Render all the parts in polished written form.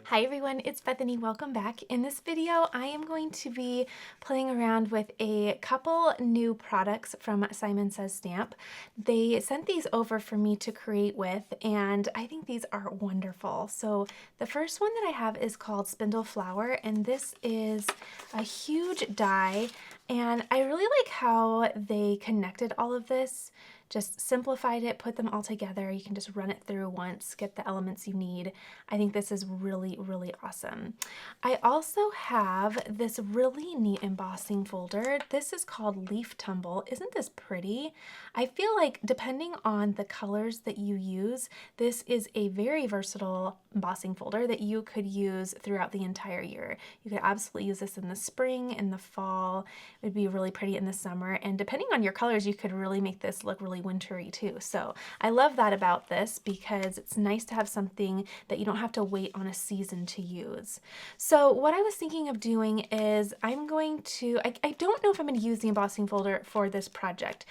Hi everyone, it's Bethany. Welcome back. In this video, I am going to be playing around with a couple new products from Simon Says Stamp. They sent these over for me to create with, and I think these are wonderful. So the first one that I have is called Spindle Flower, and this is a huge die, and I really like how they connected all of this. Just simplified it, put them all together. You can just run it through once, get the elements you need. I think this is really, really awesome. I also have this really neat embossing folder. This is called Leaf Tumble. Isn't this pretty? I feel like depending on the colors that you use, this is a very versatile embossing folder that you could use throughout the entire year. You could absolutely use this in the spring, in the fall. It would be really pretty in the summer. And depending on your colors, you could really make this look really wintry too. So I love that about this because it's nice to have something that you don't have to wait on a season to use. So what I was thinking of doing is I'm going to, I don't know if I'm going to use the embossing folder for this project,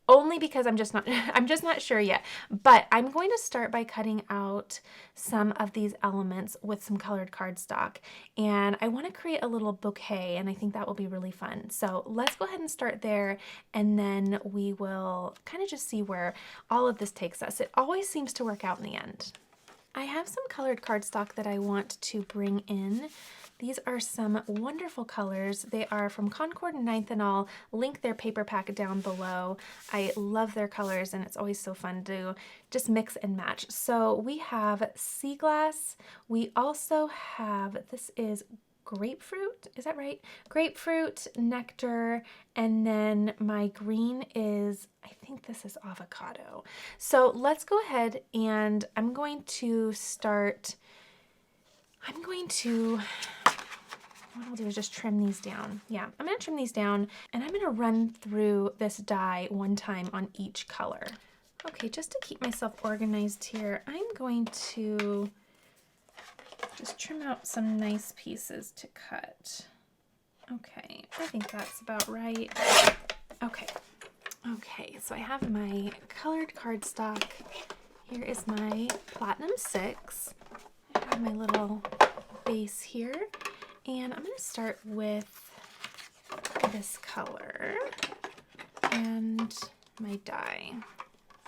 only because I'm just not sure yet. But I'm going to start by cutting out some of these elements with some colored cardstock. And I want to create a little bouquet, and I think that will be really fun. So let's go ahead and start there, and then we will kind of just see where all of this takes us. It always seems to work out in the end. I have some colored cardstock that I want to bring in. These are some wonderful colors. They are from Concord and Ninth, and I'll link their paper pack down below. I love their colors, and it's always so fun to just mix and match. So we have sea glass. We also have, this is grapefruit, is that right? Grapefruit, nectar, and then my green is, I think this is avocado. So let's go ahead and I'm going to what I'll do is just trim these down. Yeah, I'm gonna trim these down, and I'm gonna run through this die one time on each color. Okay, just to keep myself organized here, I'm going to just trim out some nice pieces to cut. Okay, I think that's about right. Okay, so I have my colored cardstock. Here is my Platinum 6. I have my little base here, and I'm going to start with this color and my die.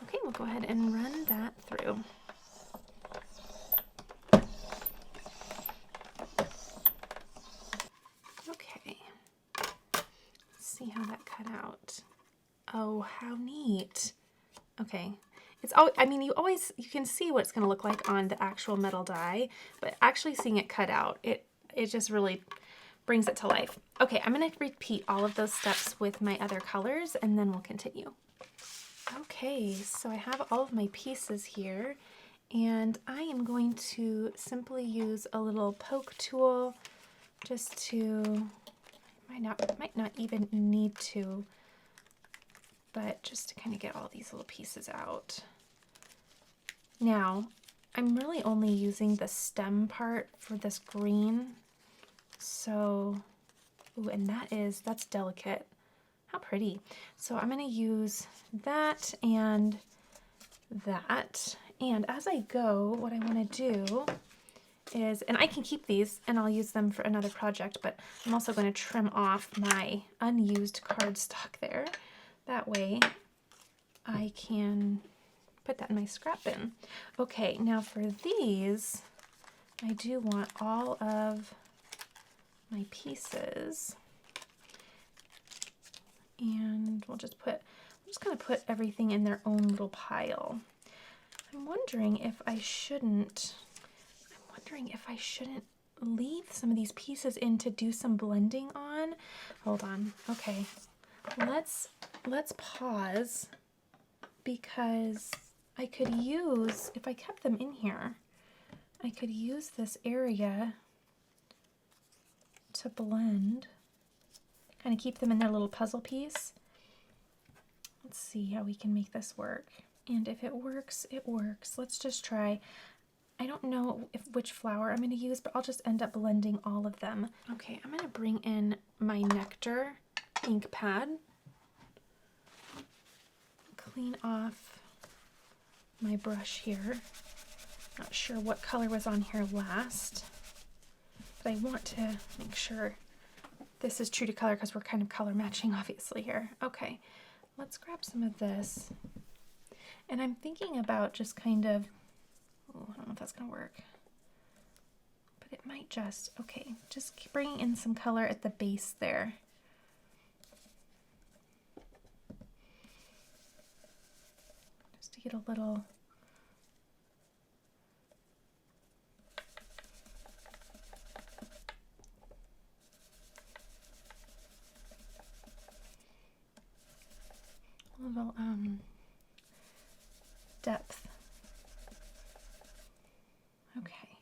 Okay, we'll go ahead and run that through. Okay, let's see how that cut out. Oh, how neat. Okay. It's all, I mean, you can see what it's going to look like on the actual metal die, but actually seeing it cut out, it just really brings it to life. Okay, I'm going to repeat all of those steps with my other colors, and then we'll continue. Okay, so I have all of my pieces here, and I am going to simply use a little poke tool just to, might not even need to, but just to kind of get all these little pieces out. Now, I'm really only using the stem part for this green. So, ooh, and that's delicate. How pretty. So I'm going to use that and that. And as I go, what I want to do is, and I can keep these and I'll use them for another project, but I'm also going to trim off my unused cardstock there. That way I can put that in my scrap bin. Okay, now for these, I do want all of my pieces, and I'm just gonna put everything in their own little pile. I'm wondering if I shouldn't leave some of these pieces in to do some blending on. Hold on. Okay. Let's pause, because I could use, if I kept them in here, I could use this area to blend, kind of keep them in their little puzzle piece. Let's see how we can make this work. And if it works, it works. Let's just try. I don't know which flower I'm going to use, but I'll just end up blending all of them. Okay, I'm going to bring in my Nectar ink pad. Clean off my brush here. Not sure what color was on here last. I want to make sure this is true to color because we're kind of color matching obviously here. Okay, let's grab some of this. And I'm thinking about just kind of, oh, I don't know if that's gonna work, but it might just, okay, just bringing in some color at the base there. Just to get a little, depth. Okay,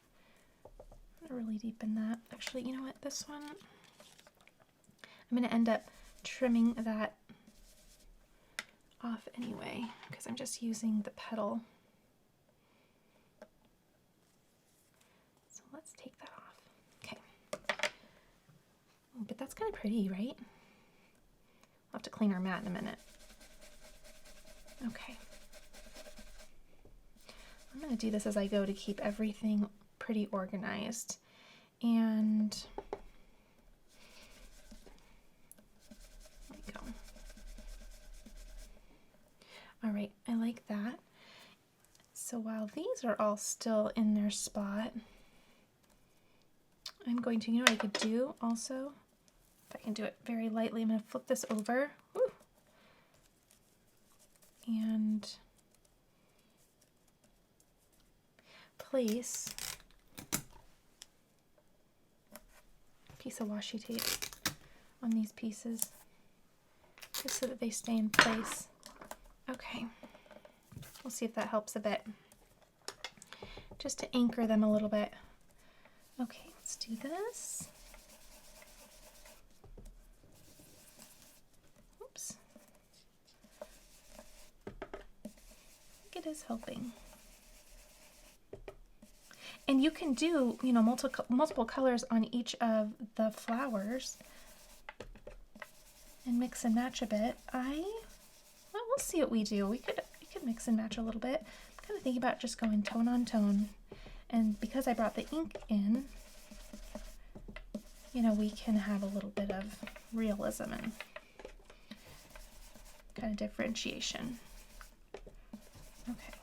I'm gonna really deepen that. Actually, you know what, this one, I'm gonna end up trimming that off anyway, because I'm just using the petal. So let's take that off. Okay. Oh, but that's kind of pretty, right? I'll have to clean our mat in a minute. Okay. I'm going to do this as I go to keep everything pretty organized. And there we go. All right, I like that. So while these are all still in their spot, I'm going to, you know what I could do also? If I can do it very lightly, I'm going to flip this over. Woo. And place a piece of washi tape on these pieces just so that they stay in place. Okay, we'll see if that helps a bit, just to anchor them a little bit. Okay, let's do this. Oops. I think it is helping. And you can do, you know, multiple colors on each of the flowers and mix and match a bit. Well, we'll see what we do. We could mix and match a little bit. I'm kind of thinking about just going tone on tone. And because I brought the ink in, you know, we can have a little bit of realism and kind of differentiation. Okay.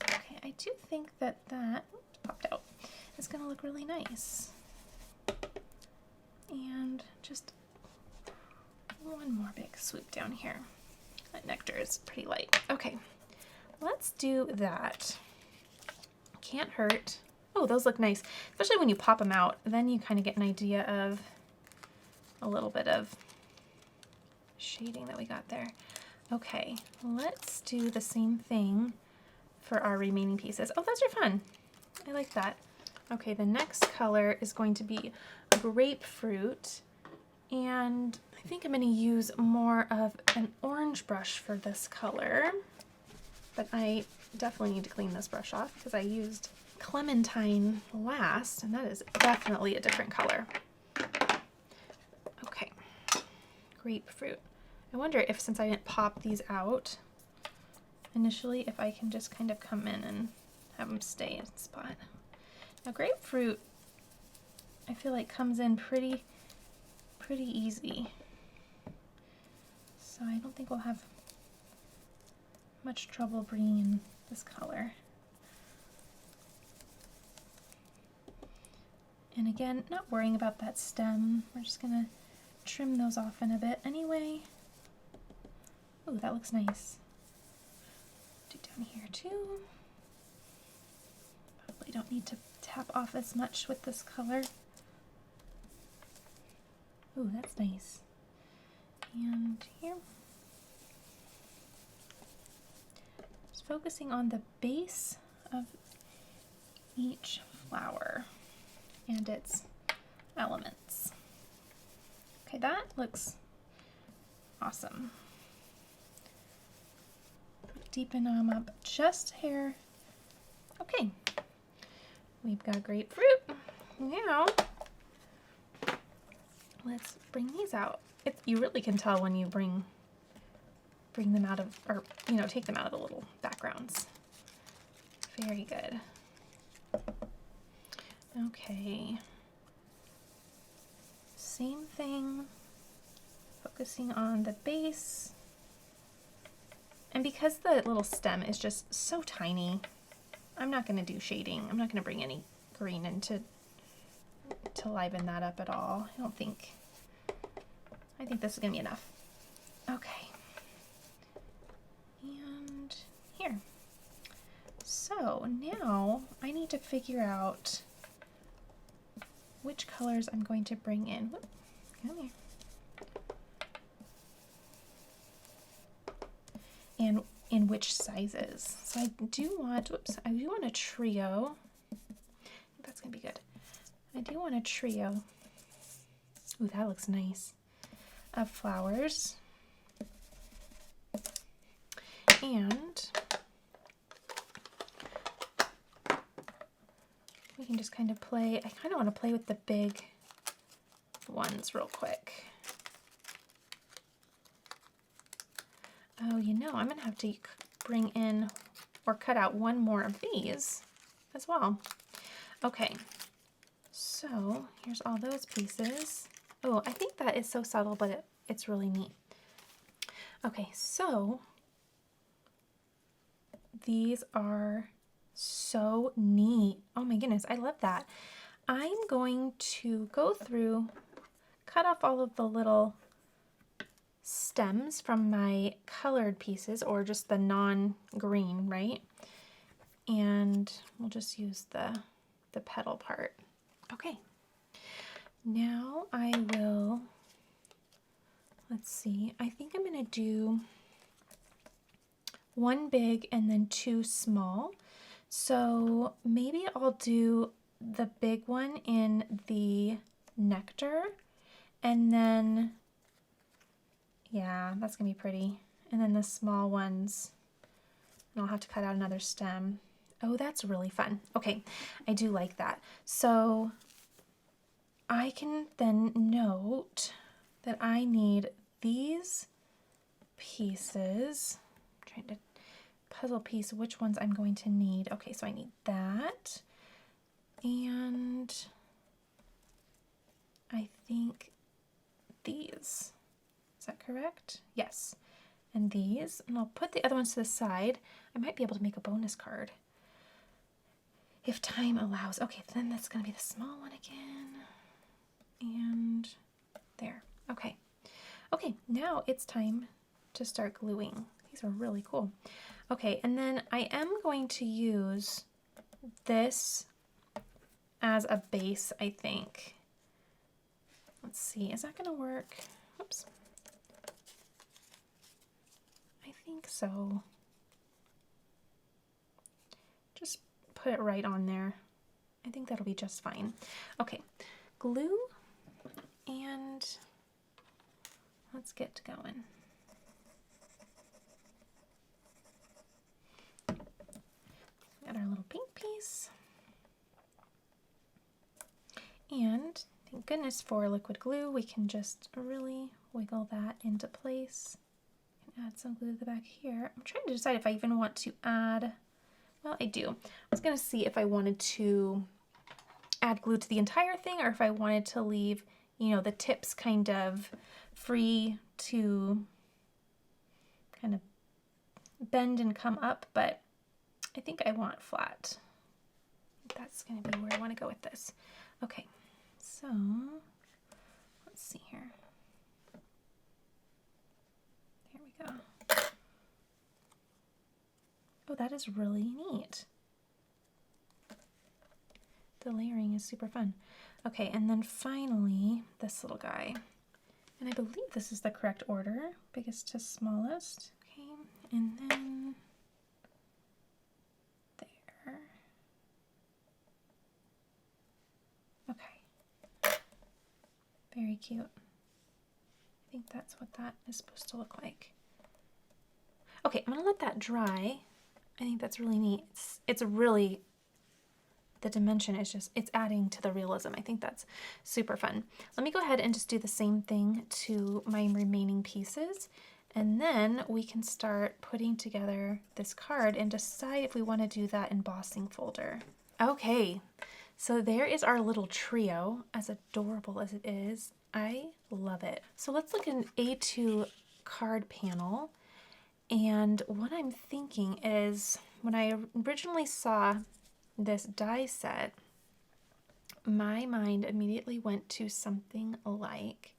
Okay, I do think that oops, popped out, is going to look really nice. And just one more big swoop down here. That nectar is pretty light. Okay, let's do that. Can't hurt. Oh, those look nice, especially when you pop them out. Then you kind of get an idea of a little bit of shading that we got there. Okay, let's do the same thing for our remaining pieces. Oh, those are fun. I like that. Okay, the next color is going to be grapefruit, and I think I'm going to use more of an orange brush for this color, but I definitely need to clean this brush off because I used clementine last, and that is definitely a different color. Okay, grapefruit. I wonder if, since I didn't pop these out initially, if I can just kind of come in and have them stay in spot. Now grapefruit, I feel like comes in pretty easy. So I don't think we'll have much trouble bringing in this color. And again, not worrying about that stem. We're just gonna trim those off in a bit anyway. Ooh, that looks nice. Do down here too. Probably don't need to tap off as much with this color. Ooh, that's nice. And here. Just focusing on the base of each flower and its elements. Okay, that looks awesome. Deepen them up just a hair. Okay, we've got grapefruit. Now, let's bring these out. You really can tell when you bring them out of, or, you know, take them out of the little backgrounds. Very good. Okay. Same thing, focusing on the base. And because the little stem is just so tiny, I'm not going to do shading. I'm not going to bring any green in to liven that up at all. I think this is going to be enough. Okay. And here. So now I need to figure out which colors I'm going to bring in. Whoop, come here. And in which sizes. So I do want a trio. I think that's gonna be good. I do want a trio. Ooh, that looks nice. Of flowers. And we can just kind of play. I kind of want to play with the big ones real quick. Oh, you know, I'm going to have to bring in or cut out one more of these as well. Okay, so here's all those pieces. Oh, I think that is so subtle, but it's really neat. Okay, so these are so neat. Oh my goodness, I love that. I'm going to go through, cut off all of the little stems from my colored pieces, or just the non-green, right? And we'll just use the petal part. Okay. Now I will, let's see, I think I'm gonna do one big and then two small. So maybe I'll do the big one in the nectar, and then, yeah, that's gonna be pretty. And then the small ones, and I'll have to cut out another stem. Oh, that's really fun. Okay, I do like that. So I can then note that I need these pieces. I'm trying to puzzle piece which ones I'm going to need. Okay, so I need that. And I think these. Is that correct? Yes. And these. And I'll put the other ones to the side. I might be able to make a bonus card if time allows. Okay, then that's going to be the small one again. And there. Okay. Okay, now it's time to start gluing. These are really cool. Okay, and then I am going to use this as a base, I think. Let's see, is that going to work? Oops. I think so. Just put it right on there. I think that'll be just fine. Okay, glue, and let's get going. Got our little pink piece. And thank goodness for liquid glue, we can just really wiggle that into place. And add some glue to the back here. I'm trying to decide if I even want to add, well, I do. I was gonna see if I wanted to add glue to the entire thing, or if I wanted to leave, you know, the tips kind of free to kind of bend and come up, but I think I want flat. That's going to be where I want to go with this. Okay, so let's see here. There we go. Oh, that is really neat. The layering is super fun. Okay, and then finally, this little guy. And I believe this is the correct order, biggest to smallest. Okay, and then there. Okay. Very cute. I think that's what that is supposed to look like. Okay, I'm gonna let that dry. I think that's really neat. It's really, the dimension is just, it's adding to the realism. I think that's super fun. Let me go ahead and just do the same thing to my remaining pieces, and then we can start putting together this card and decide if we want to do that embossing folder. Okay, So there is our little trio, as adorable as it is. I love it. So let's look at an A2 card panel. And what I'm thinking is, when I originally saw this die set, my mind immediately went to something like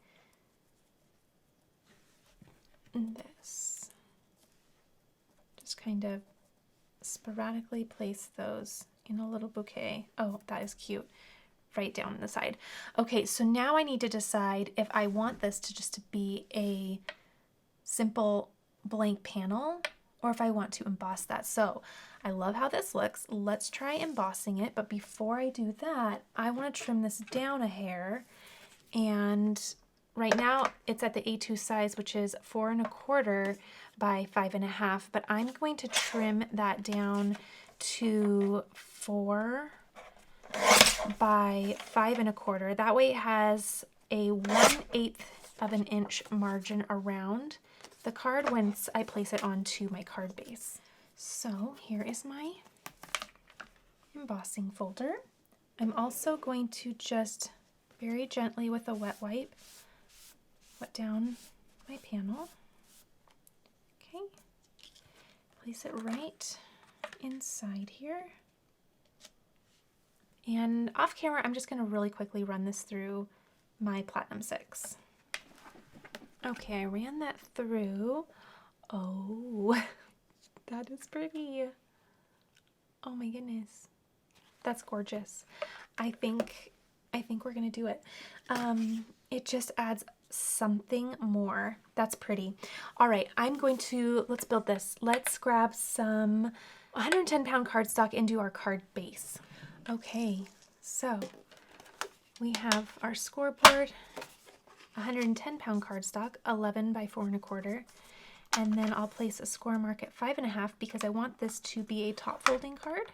this. Just kind of sporadically place those in a little bouquet. Oh, that is cute. Right down the side. Okay, so now I need to decide if I want this to just be a simple blank panel or if I want to emboss that. So I love how this looks. Let's try embossing it, but before I do that, I want to trim this down a hair. And right now it's at the A2 size, which is 4 1/4 by 5 1/2, but I'm going to trim that down to 4 by 5 1/4. That way it has a 1/8 of an inch margin around the card once I place it onto my card base. So here is my embossing folder. I'm also going to just very gently with a wet wipe wet down my panel. Okay, place it right inside here. And off camera, I'm just going to really quickly run this through my Platinum 6. Okay, I ran that through. Oh, that is pretty. Oh my goodness. That's gorgeous. I think we're going to do it. It just adds something more. That's pretty. All right, let's build this. Let's grab some 110-pound cardstock and do our card base. Okay, so we have our scoreboard, 110-pound cardstock, 11 by 4 1/4, and then I'll place a score mark at 5 1/2 because I want this to be a top folding card,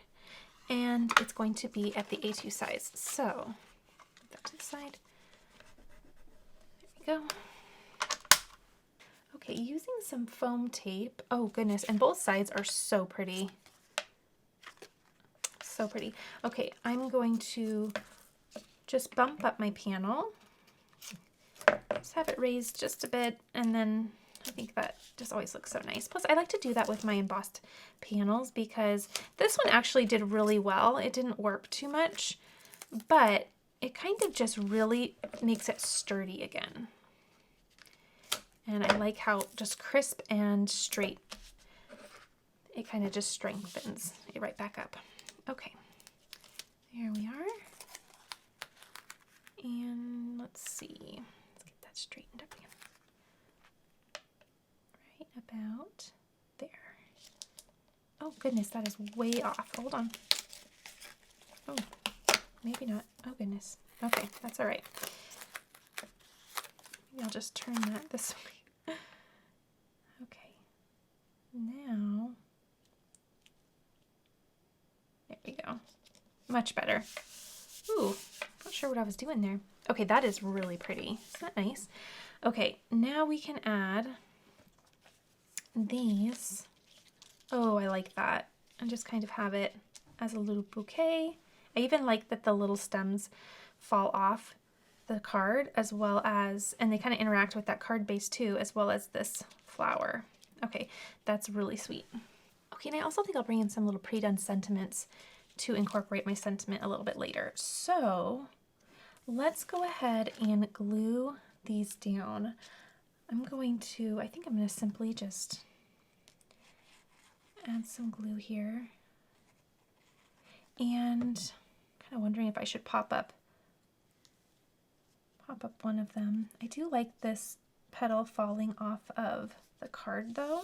and it's going to be at the A2 size. So put that to the side. There we go. Okay, using some foam tape. Oh goodness, and both sides are so pretty. So pretty. Okay, I'm going to just bump up my panel. Just have it raised just a bit, and then I think that just always looks so nice. Plus, I like to do that with my embossed panels because this one actually did really well. It didn't warp too much, but it kind of just really makes it sturdy again. And I like how just crisp and straight, it kind of just strengthens it right back up. Okay, there we are. And let's see, let's get that straightened up again. Right about there. Oh goodness, that is way off. Hold on. Oh, maybe not. Oh goodness. Okay, that's all right. Maybe I'll just turn that this way. Okay, now, there we go. Much better. Ooh, not sure what I was doing there. Okay, that is really pretty. Isn't that nice? Okay, now we can add these. Oh, I like that. And just kind of have it as a little bouquet. I even like that the little stems fall off the card as well as, and they kind of interact with that card base too, as well as this flower. Okay, that's really sweet. Okay, and I also think I'll bring in some little pre-done sentiments to incorporate my sentiment a little bit later. So let's go ahead and glue these down. I think I'm going to simply just add some glue here. And kind of wondering if I should pop up one of them. I do like this petal falling off of the card though.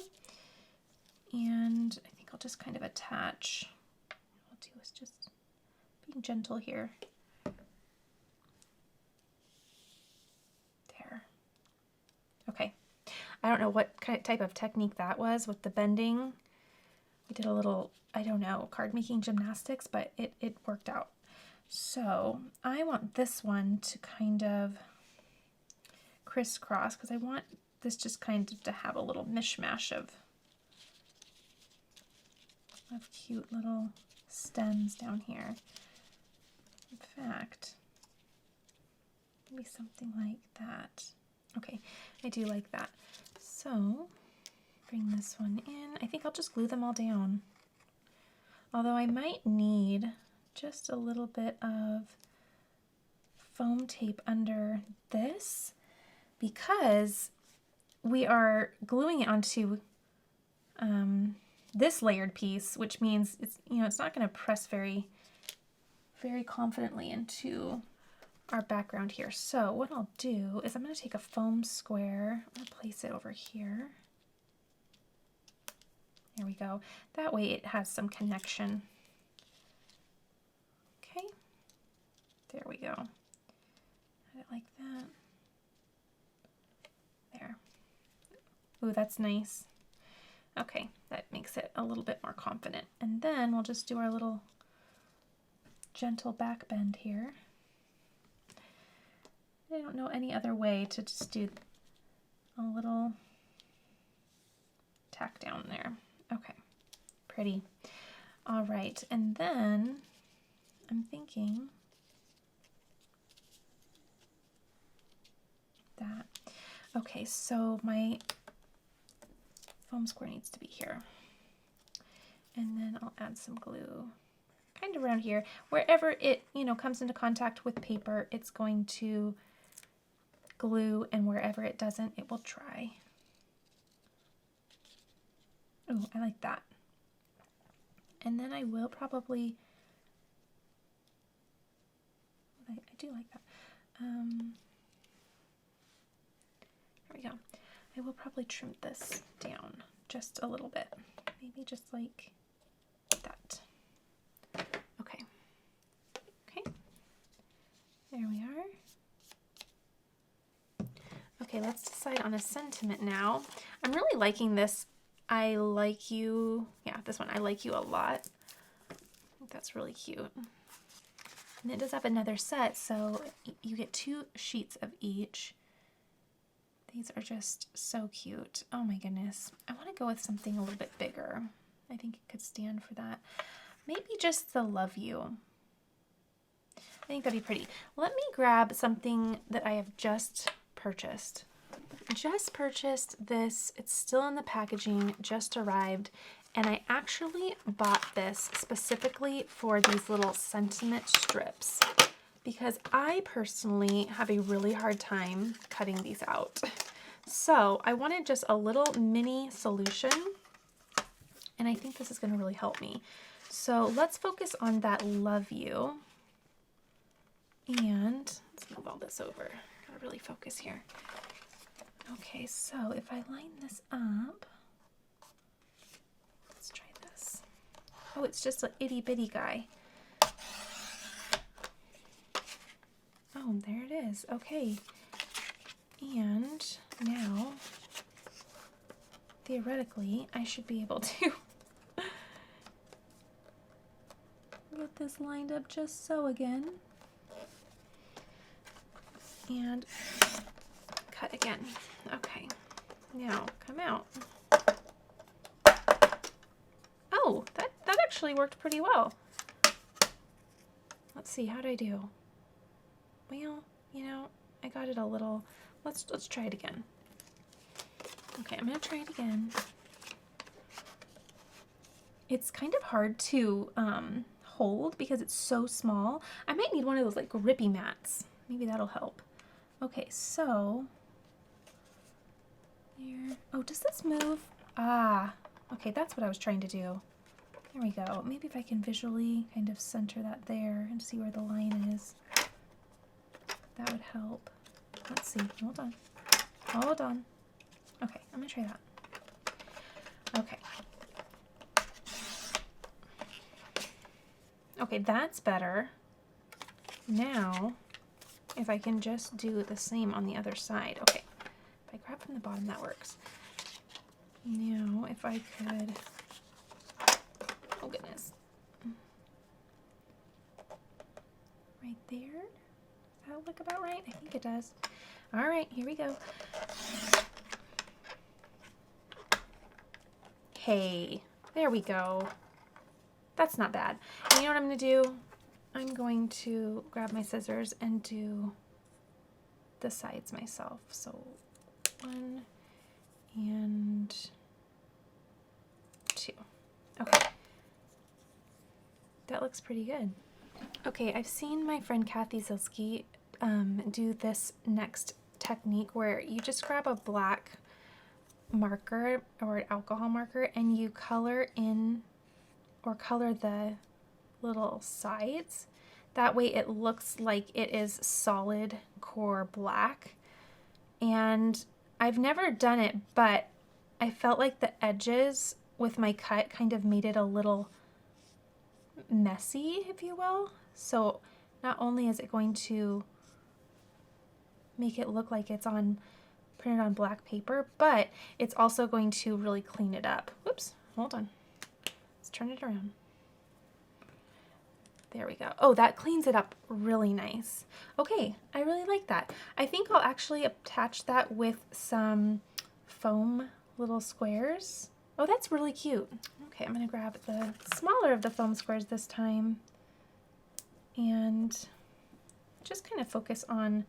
And I think I'll just kind of attach. What I'll do is just being gentle here. There. Okay. I don't know what type of technique that was with the bending. We did a little, I don't know, card making gymnastics, but it worked out. So I want this one to kind of crisscross because I want this just kind of to have a little mishmash of cute little stems down here. In fact, maybe something like that. Okay, I do like that. So bring this one in. I think I'll just glue them all down. Although I might need just a little bit of foam tape under this because we are gluing it onto this layered piece, which means it's, you know, it's not going to press very confidently into our background here. So what I'll do is I'm going to take a foam square. I'm going to place it over here. There we go. That way it has some connection. Okay. There we go. Had it like that. There. Ooh, that's nice. Okay, that makes it a little bit more confident. And then we'll just do our little gentle back bend here. I don't know any other way to just do a little tack down there. Okay, pretty. All right, and then I'm thinking that, okay, so my foam square needs to be here. And then I'll add some glue kind of around here. Wherever it, you know, comes into contact with paper, it's going to glue, and wherever it doesn't, it will dry. Oh, I like that. And then I will probably, I do like that. There we go. I will probably trim this down just a little bit. Maybe just like that. Okay. Okay. There we are. Okay, let's decide on a sentiment now. I'm really liking this. I like you. Yeah, this one. I like you a lot. I think that's really cute. And it does have another set, so you get 2 sheets of each. These are just so cute. Oh my goodness. I want to go with something a little bit bigger. I think it could stand for that. Maybe just the love you. I think that'd be pretty. Let me grab something that I have just purchased. Just purchased this. It's still in the packaging, just arrived. And I actually bought this specifically for these little sentiment strips because I personally have a really hard time cutting these out. So I wanted just a little mini solution, and I think this is going to really help me. So let's focus on that love you. And let's move all this over. Gotta really focus here. Okay, so if I line this up, let's try this. Oh, it's just an itty bitty guy. Oh, there it is. Okay. And now, theoretically, I should be able to get this lined up just so again. And cut again. Okay. Now, come out. Oh, that actually worked pretty well. Let's see, how'd I do? Well, you know, I got it a little. Let's try it again. Okay, I'm gonna try it again. It's kind of hard to hold because it's so small. I might need one of those like grippy mats. Maybe that'll help. Okay, so here. Oh, does this move? Ah, okay, that's what I was trying to do. There we go. Maybe if I can visually kind of center that there and see where the line is, that would help. Let's see. Hold on. Hold on. Okay, I'm gonna try that. Okay. Okay, that's better. Now, if I can just do the same on the other side. Okay, if I grab from the bottom, that works. Now, if I could, oh goodness. Right there. Does that look about right? I think it does. All right, here we go. Okay, there we go. That's not bad. And you know what I'm gonna do? I'm going to grab my scissors and do the sides myself. So 1 and 2. Okay. That looks pretty good. Okay, I've seen my friend Kathy Zilski do this next technique where you just grab a black marker or an alcohol marker and you color in or color the little sides. That way it looks like it is solid core black. And I've never done it, but I felt like the edges with my cut kind of made it a little messy, if you will. So not only is it going to make it look like it's printed on black paper, but it's also going to really clean it up. Whoops, hold on. Let's turn it around. There we go. Oh, that cleans it up really nice. Okay, I really like that. I think I'll actually attach that with some foam little squares. Oh, that's really cute. Okay, I'm gonna grab the smaller of the foam squares this time and just kind of focus on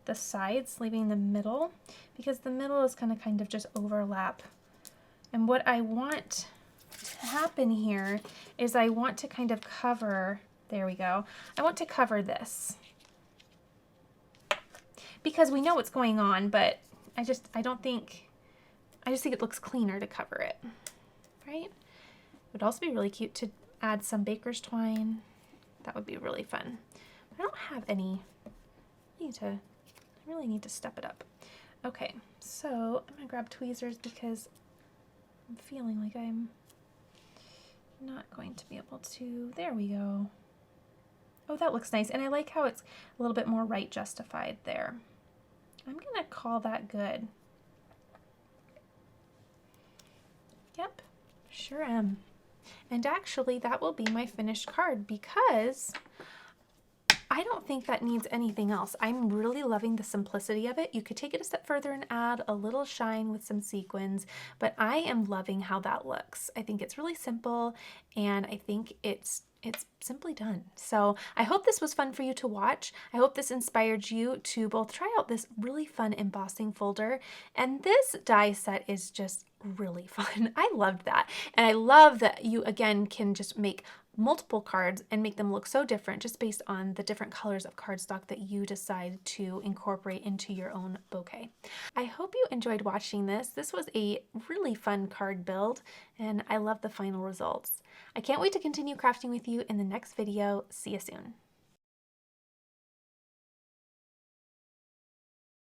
the sides, leaving the middle, because the middle is gonna kind of just overlap. And what I want to happen here is I want to kind of cover, there we go, I want to cover this. Because we know what's going on, but I just think it looks cleaner to cover it, right? It would also be really cute to add some baker's twine. That would be really fun. But I don't have any. I really need to step it up. Okay, so I'm gonna grab tweezers because I'm feeling like I'm not going to be able to. There we go. Oh, that looks nice. And I like how it's a little bit more right justified there. I'm gonna call that good. Yep, sure am. And actually that will be my finished card because I don't think that needs anything else. I'm really loving the simplicity of it. You could take it a step further and add a little shine with some sequins, but I am loving how that looks. I think it's really simple and I think it's simply done. So I hope this was fun for you to watch. I hope this inspired you to both try out this really fun embossing folder, and this die set is just really fun. I loved that. And I love that you again can just make multiple cards and make them look so different just based on the different colors of cardstock that you decide to incorporate into your own bouquet. I hope you enjoyed watching this. This was a really fun card build and I love the final results. I can't wait to continue crafting with you in the next video. See you soon.